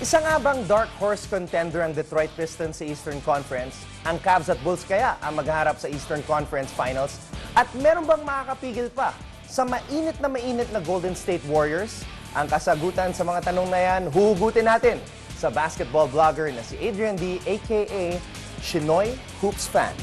Isa nga bang dark horse contender ang Detroit Pistons sa Eastern Conference? Ang Cavs at Bulls kaya ang maghaharap sa Eastern Conference Finals? At meron bang makakapigil pa sa mainit na Golden State Warriors? Ang kasagutan sa mga tanong na yan, huhugutin natin sa basketball vlogger na si Adrian Dy, aka Shinoy Hoops Fan.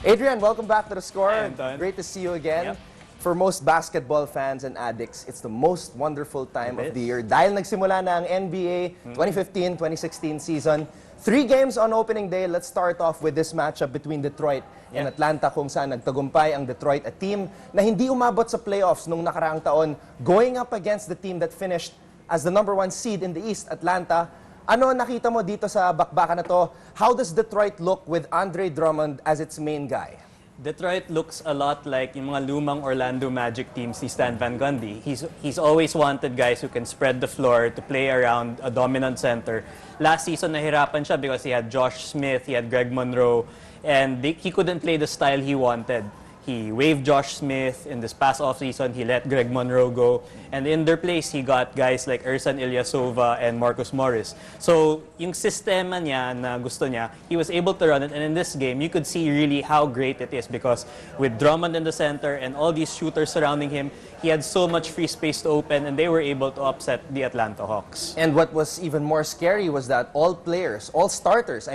Adrian, welcome back to The Score. Hi, Great to see you again. Yep. For most basketball fans and addicts, it's the most wonderful time of the year. Dahil nagsimula na ang NBA 2015-2016 season. 3 games on opening day. Let's start off with this matchup between Detroit and Atlanta, kung saan nagtagumpay ang Detroit, a team na hindi umabot sa playoffs nung nakaraang taon, going up against the team that finished as the #1 seed in the East, Atlanta. Ano nakita mo dito sa bakbakan na to? How does Detroit look with Andre Drummond as its main guy? Detroit looks a lot like yung mga lumang Orlando Magic teams ni Stan Van Gundy. He's always wanted guys who can spread the floor to play around a dominant center. Last season, nahirapan siya because he had Josh Smith, he had Greg Monroe, and he couldn't play the style he wanted. He waived Josh Smith in this past offseason. He let Greg Monroe go. And in their place, he got guys like Ersan Ilyasova and Marcus Morris. So, yung sistema niya na gusto niya, he was able to run it. And in this game, you could see really how great it is because with Drummond in the center and all these shooters surrounding him, he had so much free space to open and they were able to upset the Atlanta Hawks. And what was even more scary was that all players, all starters,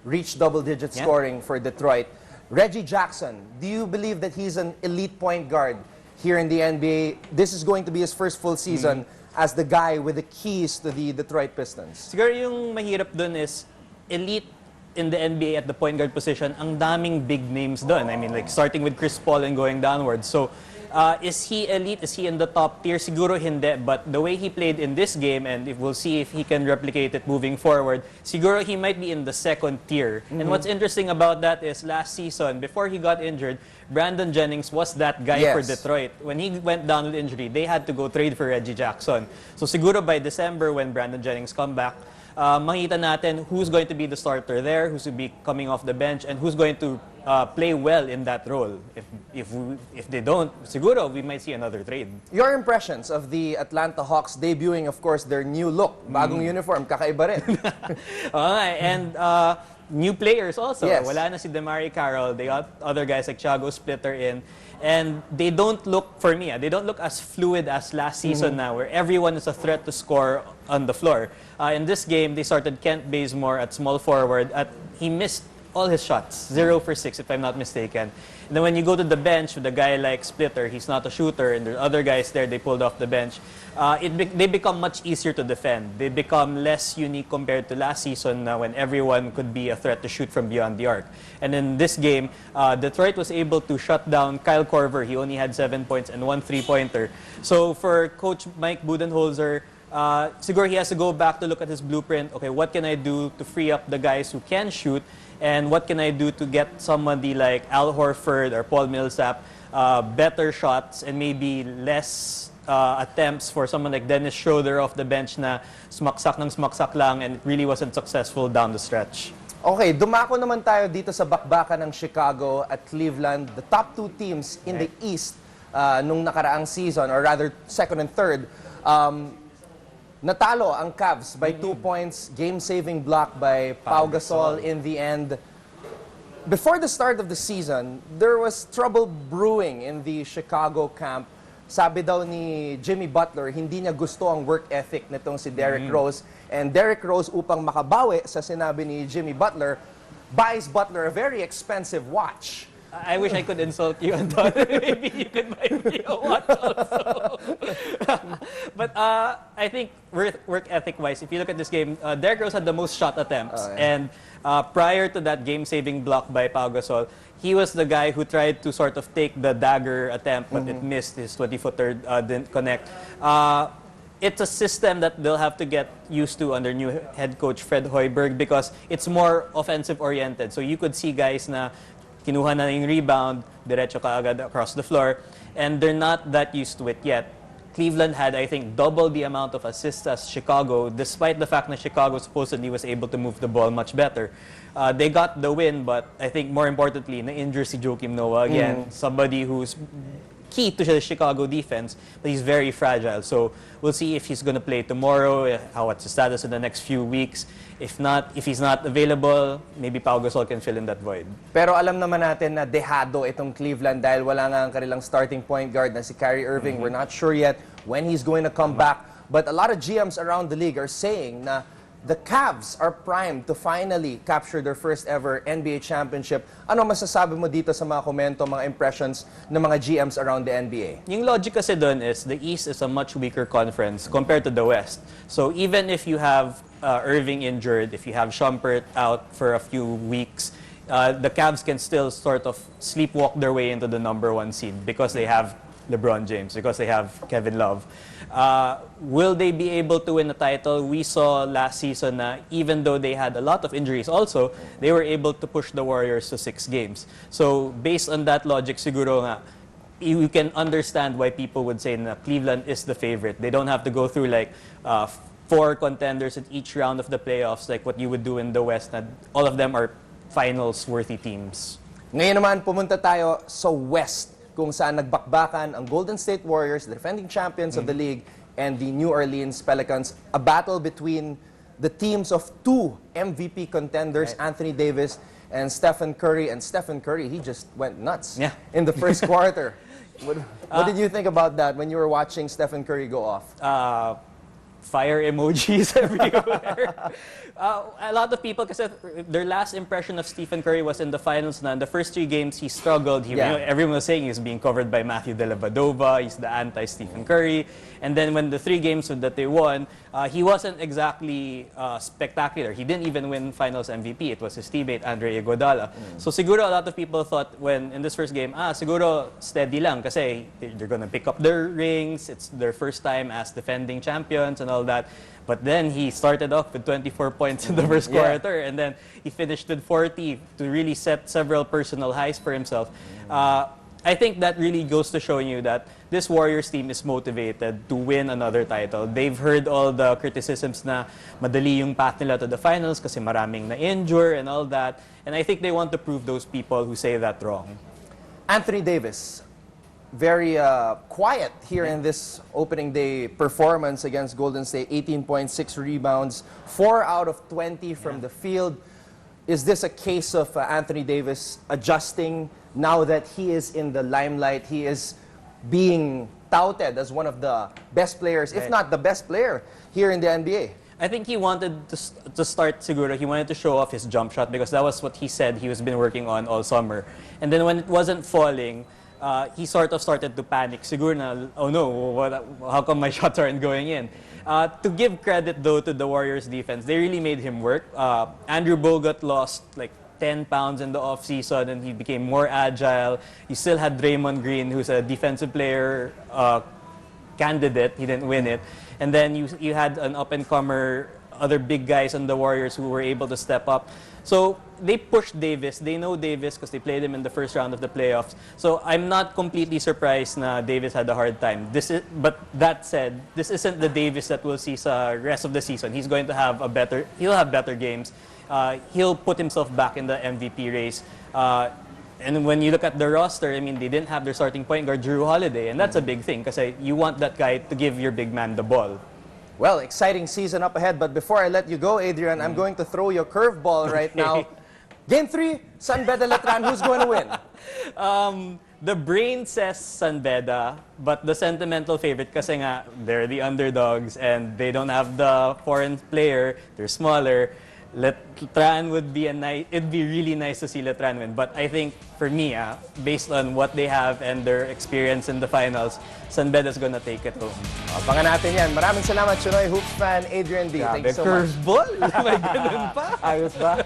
reached double-digit scoring for Detroit. Reggie Jackson, do you believe that he's an elite point guard here in the NBA? This is going to be his first full season as the guy with the keys to the Detroit Pistons. Siguro yung mahirap dun is elite in the NBA at the point guard position, ang daming big names dun. Like starting with Chris Paul and going downwards. So, is he elite? Is he in the top tier? Siguro hindi. But the way he played in this game, and we'll see if he can replicate it moving forward, siguro he might be in the second tier. And what's interesting about that is last season, before he got injured, Brandon Jennings was that guy for Detroit. When he went down with injury, they had to go trade for Reggie Jackson. So siguro by December, when Brandon Jennings come back, makita natin who's going to be the starter there, who's going to be coming off the bench, and who's going to play well in that role. If they don't, siguro we might see another trade. Your impressions of the Atlanta Hawks debuting, of course, their new look. Bagong uniform, kakaiba rin. And new players also. Yes. Wala na si DeMarie Carroll. They got other guys like Thiago Splitter in. And they don't look, for me, they don't look as fluid as last season now, where everyone is a threat to score on the floor. In this game, they started Kent Bazemore at small forward. He missed all his shots, 0 for 6 if I'm not mistaken. And then when you go to the bench with a guy like Splitter, he's not a shooter, and there are other guys there they pulled off the bench. They become much easier to defend. They become less unique compared to last season when everyone could be a threat to shoot from beyond the arc. And in this game, Detroit was able to shut down Kyle Korver. He only had 7 points and 1 3-pointer. So for Coach Mike Budenholzer, siguro he has to go back to look at his blueprint. Okay, what can I do to free up the guys who can shoot? And what can I do to get somebody like Al Horford or Paul Millsap better shots and maybe less attempts for someone like Dennis Schroeder off the bench na smaksak lang and it really wasn't successful down the stretch. Okay, dumako naman tayo dito sa bakbakan ng Chicago at Cleveland, the top 2 teams in the East nung nakaraang season, or rather second and third. Natalo ang Cavs by 2 points, game-saving block by Pau Gasol in the end. Before the start of the season, there was trouble brewing in the Chicago camp. Sabi daw ni Jimmy Butler, hindi niya gusto ang work ethic nitong si Derrick Rose. And Derrick Rose, upang makabawi sa sinabi ni Jimmy Butler, buys Butler a very expensive watch. I wish I could insult you, Anton. Maybe you could buy me a watch also. But I think work ethic-wise, if you look at this game, Derrick Rose had the most shot attempts. And prior to that game-saving block by Pau Gasol, he was the guy who tried to sort of take the dagger attempt, but it missed. His 20-footer didn't connect. It's a system that they'll have to get used to under new head coach Fred Hoiberg because it's more offensive-oriented. So you could see guys na kinuha na yung rebound, diretso ka agad across the floor, and they're not that used to it yet. Cleveland had, I think, double the amount of assists as Chicago, despite the fact that Chicago supposedly was able to move the ball much better. They got the win, but I think more importantly, na-injure si Joakim Noah again, somebody who's key to the Chicago defense, but he's very fragile. So we'll see if he's going to play tomorrow, what's his status in the next few weeks. If not, if he's not available, maybe Pau Gasol can fill in that void. Pero alam naman natin na dehado itong Cleveland dahil wala nga ang kanilang starting point guard na si Kyrie Irving. We're not sure yet when he's going to come back. But a lot of GMs around the league are saying na the Cavs are primed to finally capture their first ever NBA championship. Ano masasabi mo dito sa mga komento, mga impressions ng mga GMs around the NBA? Yung logic kasi doon is the East is a much weaker conference compared to the West. So even if you have Irving injured, if you have Shumpert out for a few weeks, the Cavs can still sort of sleepwalk their way into the #1 seed because they have LeBron James, because they have Kevin Love. Will they be able to win a title? We saw last season na even though they had a lot of injuries also, they were able to push the Warriors to 6 games. So based on that logic, siguro nga, you can understand why people would say na Cleveland is the favorite. They don't have to go through like 4 contenders at each round of the playoffs like what you would do in the West. Na all of them are finals-worthy teams. Ngayon naman, pumunta tayo sa West, kung saan nagbakbakan ang Golden State Warriors, the defending champions of the league, and the New Orleans Pelicans. A battle between the teams of 2 MVP contenders, Anthony Davis and Stephen Curry. And Stephen Curry, he just went nuts in the first quarter. What did you think about that when you were watching Stephen Curry go off? Fire emojis everywhere. A lot of people, kasi their last impression of Stephen Curry was in the finals na in the first 3 games he struggled. Everyone was saying he's being covered by Matthew Dellavedova, he's the anti-Stephen Curry. And then when the 3 games that they won, he wasn't exactly spectacular. He didn't even win finals MVP. It was his teammate, Andre Iguodala. So siguro a lot of people thought when in this first game, siguro steady lang kasi they're gonna pick up their rings. It's their first time as defending champions and all that. But then he started off with 24 points in the first quarter, and then he finished with 40 to really set several personal highs for himself. I think that really goes to showing you that this Warriors team is motivated to win another title. They've heard all the criticisms na madali yung path nila to the finals kasi maraming na-injure and all that. And I think they want to prove those people who say that wrong. Anthony Davis, very quiet here in this opening day performance against Golden State. 18.6 rebounds, 4 out of 20 from the field. Is this a case of Anthony Davis adjusting now that he is in the limelight? He is being touted as one of the best players, if not the best player here in the NBA. I think he wanted to start siguro. He wanted to show off his jump shot because that was what he said he was been working on all summer. And then when it wasn't falling, he sort of started to panic. Siguro na, oh no, how come my shots aren't going in? To give credit though to the Warriors defense, they really made him work. Andrew Bogut lost like 10 pounds in the offseason and he became more agile. You still had Draymond Green, who's a defensive player candidate. He didn't win it. And then you had an up-and-comer, other big guys on the Warriors who were able to step up. So they pushed Davis. They know Davis because they played him in the first round of the playoffs. So I'm not completely surprised na Davis had a hard time. But that said, this isn't the Davis that we'll see sa rest of the season. He's going to have he'll have better games. He'll put himself back in the MVP race. And when you look at the roster, I mean, they didn't have their starting point guard, Drew Holiday. And that's a big thing because you want that guy to give your big man the ball. Well, exciting season up ahead. But before I let you go, Adrian, I'm going to throw you a curveball right now. Game 3, San Beda Letran. Who's going to win? The brain says San Beda, but the sentimental favorite kasi nga, they're the underdogs and they don't have the foreign player. They're smaller. Letran would be it'd be really nice to see Letran win. But I think for me, based on what they have and their experience in the finals, San Beda's gonna take it home. Abangan natin yan. Maraming salamat, Chinoy Hoops fan Adrian Dy. Thank you so much. Curveball? May ganun pa? Ayos ba?